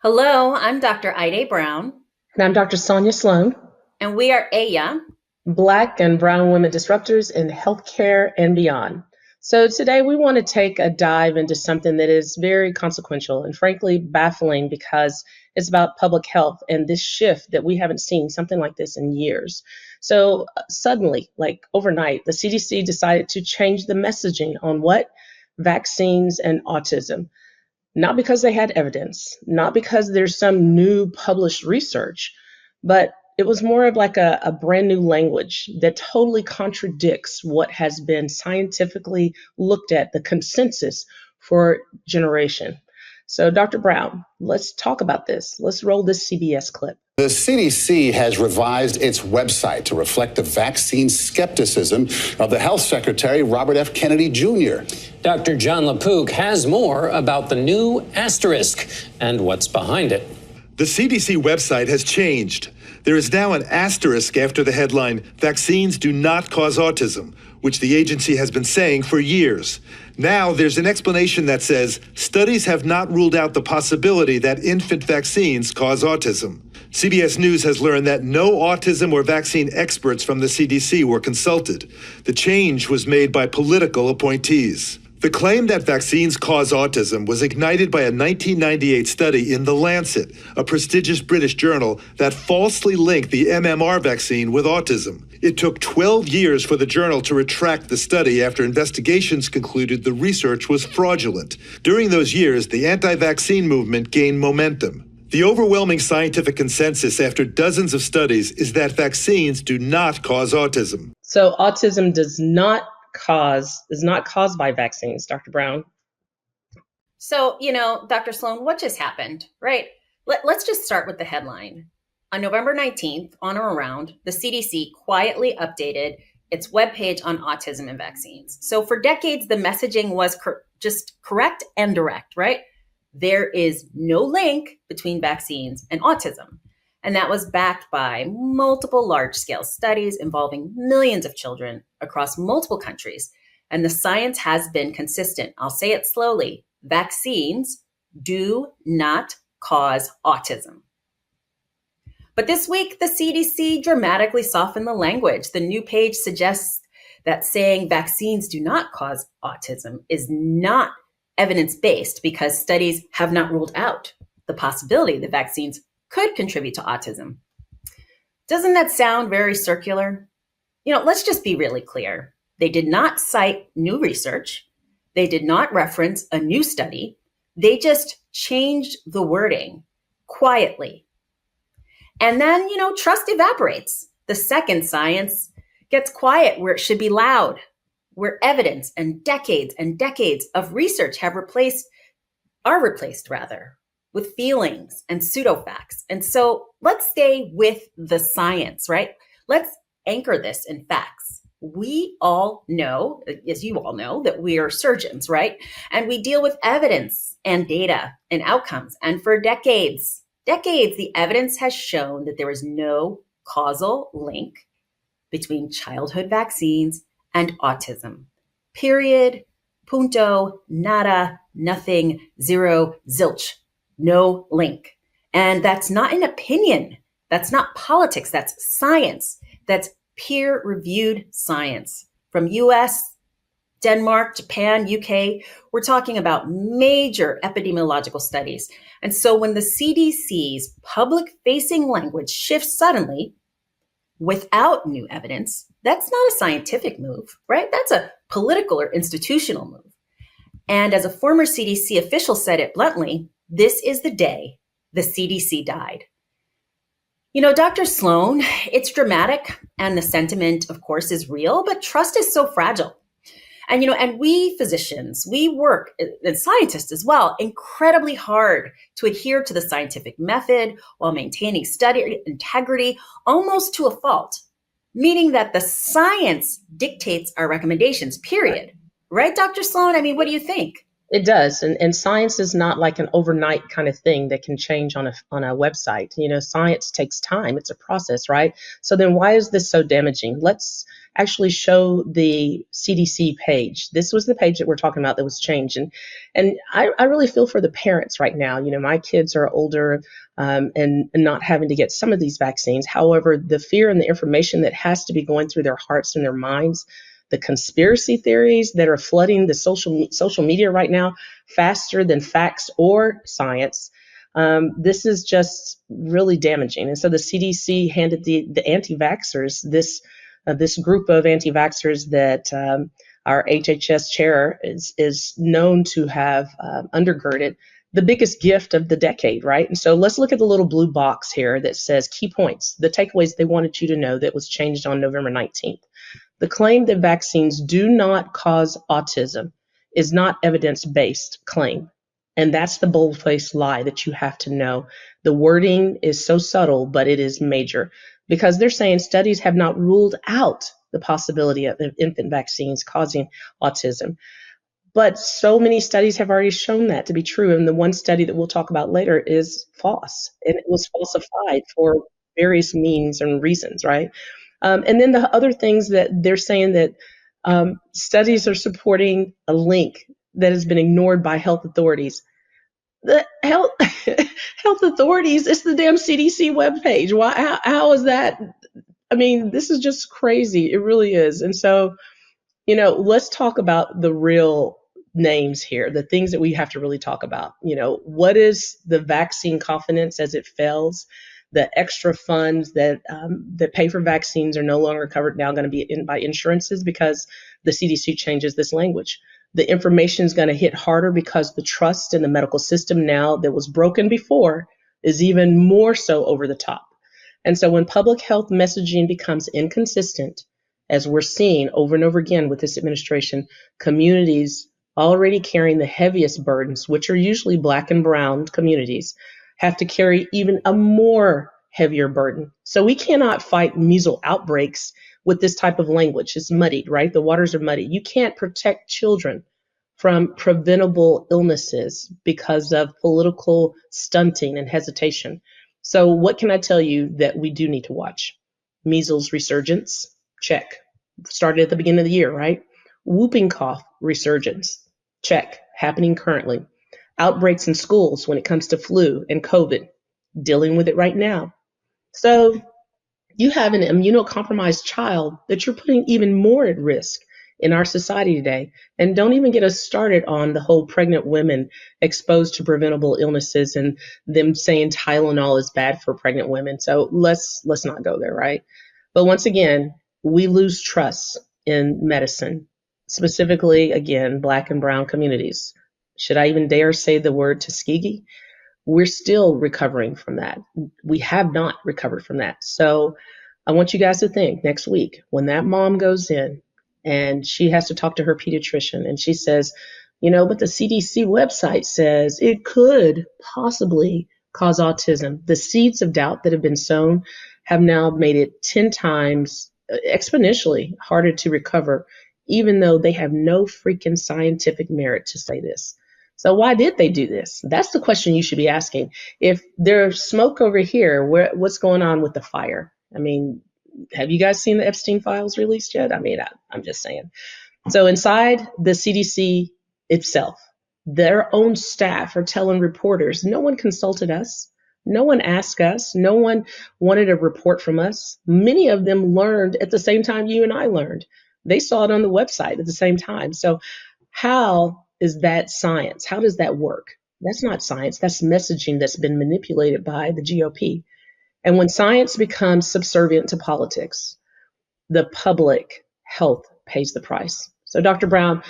Hello, I'm Dr. Haydee Brown, And I'm Dr. Sonya Sloan, and we are AYA. Black and Brown Women Disruptors in Healthcare and Beyond. So today we want to take a dive into something that is very consequential and frankly baffling because it's about public health and this shift that we haven't seen something like this in years. So suddenly, like overnight, the CDC decided to change the messaging on what? Vaccines and autism. Not because they had evidence, not because there's some new published research, but it was more of like a brand new language that totally contradicts what has been scientifically looked at, the consensus for generation. So, Dr. Brown, let's talk about this. Let's roll this CBS clip. The CDC has revised its website to reflect the vaccine skepticism of the Health Secretary, Robert F. Kennedy Jr. Dr. John LaPook has more about the new asterisk and what's behind it. The CDC website has changed. There is now an asterisk after the headline, "Vaccines do not cause autism," which the agency has been saying for years. Now there's an explanation that says, studies have not ruled out the possibility that infant vaccines cause autism. CBS News has learned that no autism or vaccine experts from the CDC were consulted. The change was made by political appointees. The claim that vaccines cause autism was ignited by a 1998 study in The Lancet, a prestigious British journal that falsely linked the MMR vaccine with autism. It took 12 years for the journal to retract the study after investigations concluded the research was fraudulent. During those years, the anti-vaccine movement gained momentum. The overwhelming scientific consensus after dozens of studies is that vaccines do not cause autism. So autism is not caused by vaccines, Dr. Brown. So, Dr. Sloan, what just happened, right? Let's just start with the headline. On November 19th, on or around, the CDC quietly updated its webpage on autism and vaccines. So for decades, the messaging was just correct and direct, right? There is no link between vaccines and autism. And that was backed by multiple large-scale studies involving millions of children across multiple countries. And the science has been consistent. I'll say it slowly. Vaccines do not cause autism. But this week, the CDC dramatically softened the language. The new page suggests that saying vaccines do not cause autism is not evidence-based because studies have not ruled out the possibility that vaccines could contribute to autism. Doesn't that sound very circular? Let's just be really clear. They did not cite new research. They did not reference a new study. They just changed the wording quietly. And then, trust evaporates. The second science gets quiet where it should be loud, where evidence and decades of research are replaced with feelings and pseudo-facts. And so let's stay with the science, right? Let's anchor this in facts. We all know, as you all know, that we are surgeons, right? And we deal with evidence and data and outcomes. And for decades, the evidence has shown that there is no causal link between childhood vaccines and autism. Period, punto, nada, nothing, zero, zilch. No link. And that's not an opinion. That's not politics. That's science. That's peer-reviewed science from US, Denmark, Japan, UK. We're talking about major epidemiological studies. And so when the CDC's public-facing language shifts suddenly without new evidence, that's not a scientific move, right? That's a political or institutional move. And as a former CDC official said it bluntly, this is the day the CDC died. Dr. Sloan, it's dramatic and the sentiment, of course, is real, but trust is so fragile. And we physicians, we work, and scientists as well, incredibly hard to adhere to the scientific method while maintaining study integrity almost to a fault, meaning that the science dictates our recommendations, period. Right, Dr. Sloan? What do you think? It does. And science is not like an overnight kind of thing that can change on a website. Science takes time. It's a process, right? So then why is this so damaging? Let's actually show the CDC page. This was the page that we're talking about that was changed. And I really feel for the parents right now. My kids are older and not having to get some of these vaccines. However, the fear and the information that has to be going through their hearts and their minds, the conspiracy theories that are flooding the social media right now faster than facts or science. This is just really damaging. And so the CDC handed the anti-vaxxers, this group of anti-vaxxers that our HHS chair is known to have undergirded, the biggest gift of the decade, right? And so let's look at the little blue box here that says key points, the takeaways they wanted you to know that was changed on November 19th. The claim that vaccines do not cause autism is not evidence-based claim. And that's the bold-faced lie that you have to know. The wording is so subtle, but it is major, because they're saying studies have not ruled out the possibility of infant vaccines causing autism. But so many studies have already shown that to be true. And the one study that we'll talk about later is false. And it was falsified for various means and reasons, right? And then the other things that they're saying that studies are supporting a link that has been ignored by health authorities. The health authorities, it's the damn CDC webpage. Why? How is that? I mean, this is just crazy. It really is. And so, let's talk about the real names here, the things that we have to really talk about. What is the vaccine confidence as it fails? The extra funds that pay for vaccines are no longer covered now, going to be by insurances because the CDC changes this language. The information is going to hit harder because the trust in the medical system now that was broken before is even more so over the top. And so when public health messaging becomes inconsistent, as we're seeing over and over again with this administration, communities already carrying the heaviest burdens, which are usually Black and brown communities, have to carry even a more heavier burden. So we cannot fight measles outbreaks with this type of language. It's muddied, right? The waters are muddy. You can't protect children from preventable illnesses because of political stunting and hesitation. So what can I tell you that we do need to watch? Measles resurgence, check. Started at the beginning of the year, right? Whooping cough resurgence, check. Happening currently. Outbreaks in schools when it comes to flu and COVID, dealing with it right now. So you have an immunocompromised child that you're putting even more at risk in our society today. And don't even get us started on the whole pregnant women exposed to preventable illnesses and them saying Tylenol is bad for pregnant women. So let's not go there, right? But once again, we lose trust in medicine, specifically, again, Black and brown communities. Should I even dare say the word Tuskegee? We're still recovering from that. We have not recovered from that. So I want you guys to think next week when that mom goes in and she has to talk to her pediatrician and she says, but the CDC website says it could possibly cause autism. The seeds of doubt that have been sown have now made it 10 times exponentially harder to recover, even though they have no freaking scientific merit to say this. So why did they do this? That's the question you should be asking. If there's smoke over here, what's going on with the fire? I mean, have you guys seen the Epstein files released yet? I mean, I'm just saying. So inside the CDC itself, their own staff are telling reporters, no one consulted us. No one asked us. No one wanted a report from us. Many of them learned at the same time you and I learned. They saw it on the website at the same time. So how is that science? How does that work? That's not science. That's messaging that's been manipulated by the GOP. And when science becomes subservient to politics, the public health pays the price. So Dr. Brown,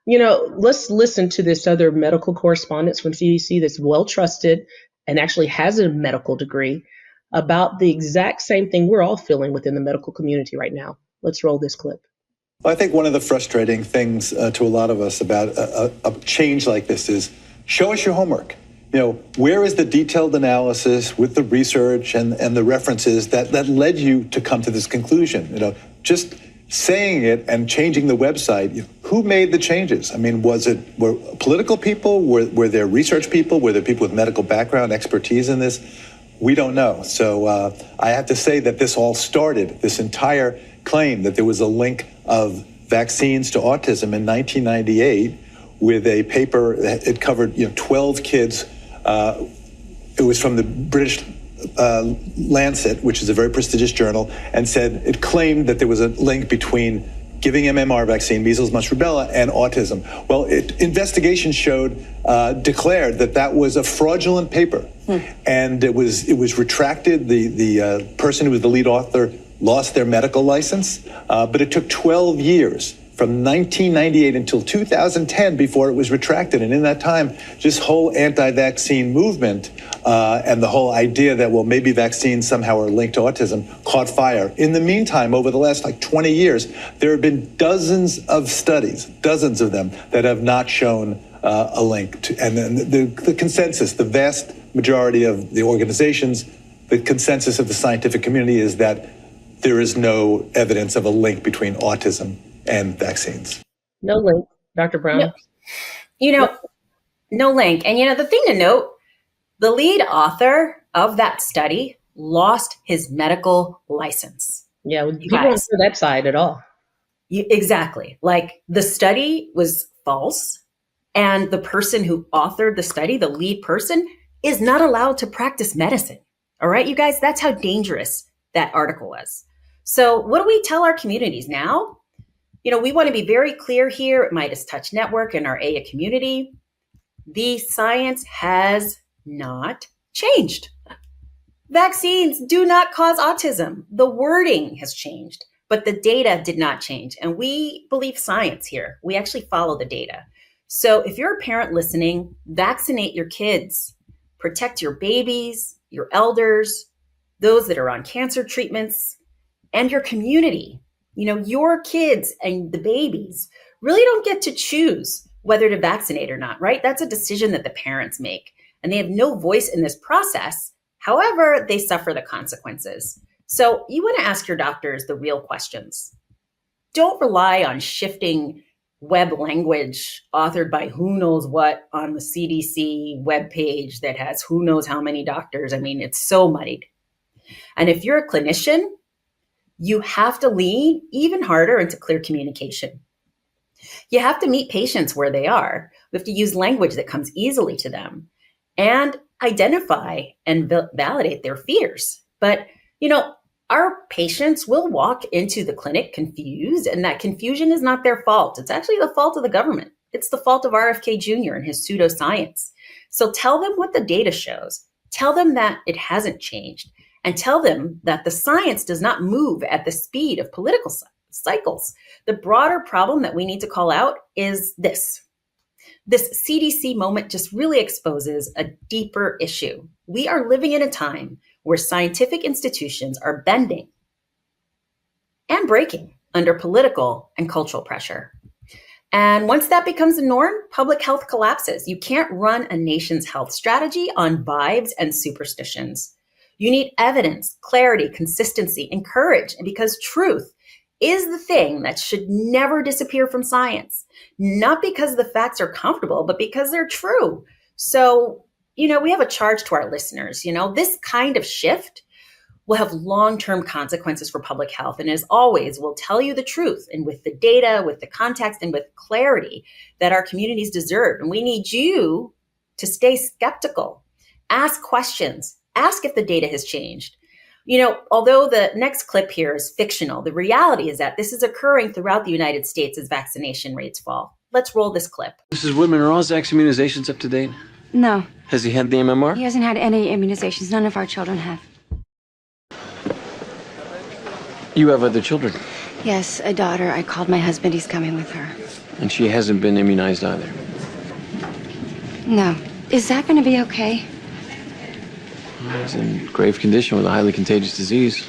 let's listen to this other medical correspondent from CDC that's well trusted and actually has a medical degree about the exact same thing we're all feeling within the medical community right now. Let's roll this clip. I think one of the frustrating things to a lot of us about a change like this is show us your homework. Where is the detailed analysis with the research and the references that led you to come to this conclusion? Just saying it and changing the website, who made the changes? I mean, were political people? Were there research people? Were there people with medical background, expertise in this? We don't know. So I have to say that this all started, this entire claim that there was a link of vaccines to autism in 1998 with a paper that it covered 12 kids. It was from the British Lancet, which is a very prestigious journal, and said it claimed that there was a link between giving MMR vaccine, measles, mumps, rubella, and autism. Well, investigation declared that was a fraudulent paper, and it was retracted. The person who was the lead author lost their medical license, but it took 12 years from 1998 until 2010 before it was retracted. And in that time, this whole anti-vaccine movement and the whole idea that, well, maybe vaccines somehow are linked to autism caught fire. In the meantime, over the last 20 years, there have been dozens of studies, dozens of them, that have not shown a link to, and then the consensus, the vast majority of the organizations, the consensus of the scientific community is that there is no evidence of a link between autism and vaccines. No link, Dr. Brown. No link. And the thing to note, the lead author of that study lost his medical license. Yeah, people don't see that side at all. Exactly. Like, the study was false, and the person who authored the study, the lead person, is not allowed to practice medicine. All right, you guys, that's how dangerous that article was. So what do we tell our communities now? We want to be very clear here at MeidasTouch Network and our AIA community. The science has not changed. Vaccines do not cause autism. The wording has changed, but the data did not change. And we believe science here. We actually follow the data. So if you're a parent listening, vaccinate your kids, protect your babies, your elders, those that are on cancer treatments, and your community. Your kids and the babies really don't get to choose whether to vaccinate or not, right? That's a decision that the parents make, and they have no voice in this process. However, they suffer the consequences. So you want to ask your doctors the real questions. Don't rely on shifting web language authored by who knows what on the CDC webpage that has who knows how many doctors. I mean, it's so muddied. And if you're a clinician, you have to lean even harder into clear communication. You have to meet patients where they are. We have to use language that comes easily to them and identify and validate their fears. But, our patients will walk into the clinic confused, and that confusion is not their fault. It's actually the fault of the government. It's the fault of RFK Jr. and his pseudoscience. So tell them what the data shows. Tell them that it hasn't changed. And tell them that the science does not move at the speed of political cycles. The broader problem that we need to call out is this. This CDC moment just really exposes a deeper issue. We are living in a time where scientific institutions are bending and breaking under political and cultural pressure. And once that becomes the norm, public health collapses. You can't run a nation's health strategy on vibes and superstitions. You need evidence, clarity, consistency, and courage. And because truth is the thing that should never disappear from science, not because the facts are comfortable, but because they're true. So, we have a charge to our listeners. This kind of shift will have long-term consequences for public health. And as always, we'll tell you the truth, and with the data, with the context, and with clarity that our communities deserve. And we need you to stay skeptical, ask questions, ask if the data has changed. Although the next clip here is fictional, the reality is that this is occurring throughout the United States as vaccination rates fall. Let's roll this clip. Mrs. Woodman, are all Zach's immunizations up to date? No. Has he had the MMR? He hasn't had any immunizations. None of our children have. You have other children? Yes, a daughter. I called my husband. He's coming with her. And she hasn't been immunized either? No. Is Zach going to be okay? He's in grave condition with a highly contagious disease.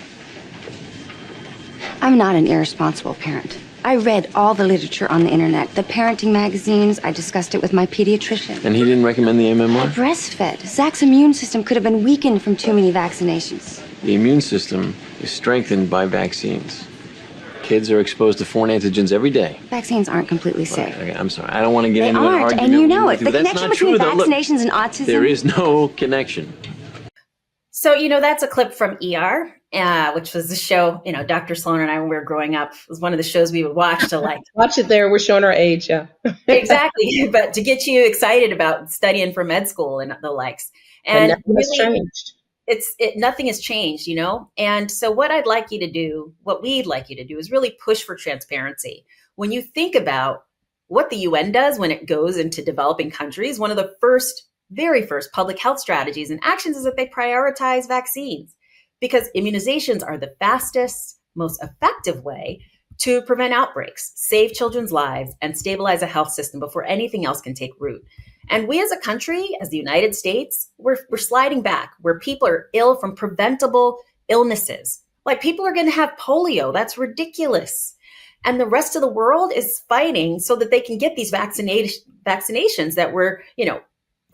I'm not an irresponsible parent. I read all the literature on the internet, the parenting magazines. I discussed it with my pediatrician. And he didn't recommend the I MMR? breastfed. Zach's immune system could have been weakened from too many vaccinations. The immune system is strengthened by vaccines. Kids are exposed to foreign antigens every day. Vaccines aren't completely safe. Okay, I'm sorry. I don't want to get They into an aren't, argument. and you know it. with you. The That's connection not between true, though. Look, vaccinations and autism. there is no connection. So, that's a clip from ER, which was the show, Dr. Sloan and I, when we were growing up, was one of the shows we would watch to like. Watch it there. We're showing our age. Yeah. Exactly. But to get you excited about studying for med school and the likes. And And nothing has really, changed. nothing has changed, And so what we'd like you to do is really push for transparency. When you think about what the UN does when it goes into developing countries, one of the very first public health strategies and actions is that they prioritize vaccines, because immunizations are the fastest, most effective way to prevent outbreaks, save children's lives, and stabilize a health system before anything else can take root. And we as a country, as the United States, we're sliding back, where people are ill from preventable illnesses. Like, people are going to have polio. That's ridiculous. And the rest of the world is fighting so that they can get these vaccinations that we're,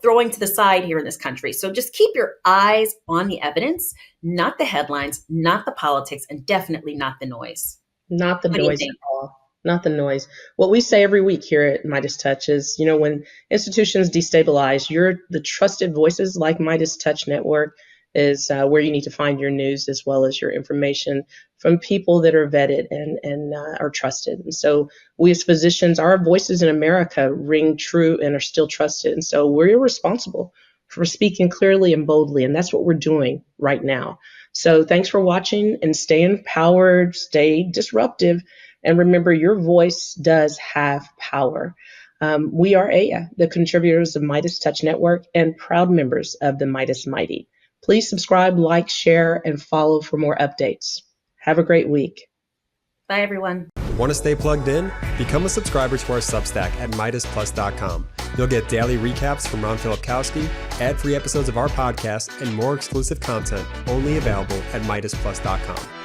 throwing to the side here in this country. So just keep your eyes on the evidence, not the headlines, not the politics, and definitely not the noise. Not the noise at all. Not the noise. What we say every week here at MeidasTouch is, when institutions destabilize, you're the trusted voices like MeidasTouch Network is where you need to find your news as well as your information from people that are vetted and are trusted. And so we as physicians, our voices in America ring true and are still trusted. And so we're responsible for speaking clearly and boldly. And that's what we're doing right now. So thanks for watching, and stay empowered, stay disruptive. And remember, your voice does have power. We are AYA, the contributors of MeidasTouch Network and proud members of the Meidas Mighty. Please subscribe, like, share, and follow for more updates. Have a great week. Bye, everyone. Want to stay plugged in? Become a subscriber to our Substack at MeidasPlus.com. You'll get daily recaps from Ron Filipkowski, ad-free episodes of our podcast, and more exclusive content only available at MeidasPlus.com.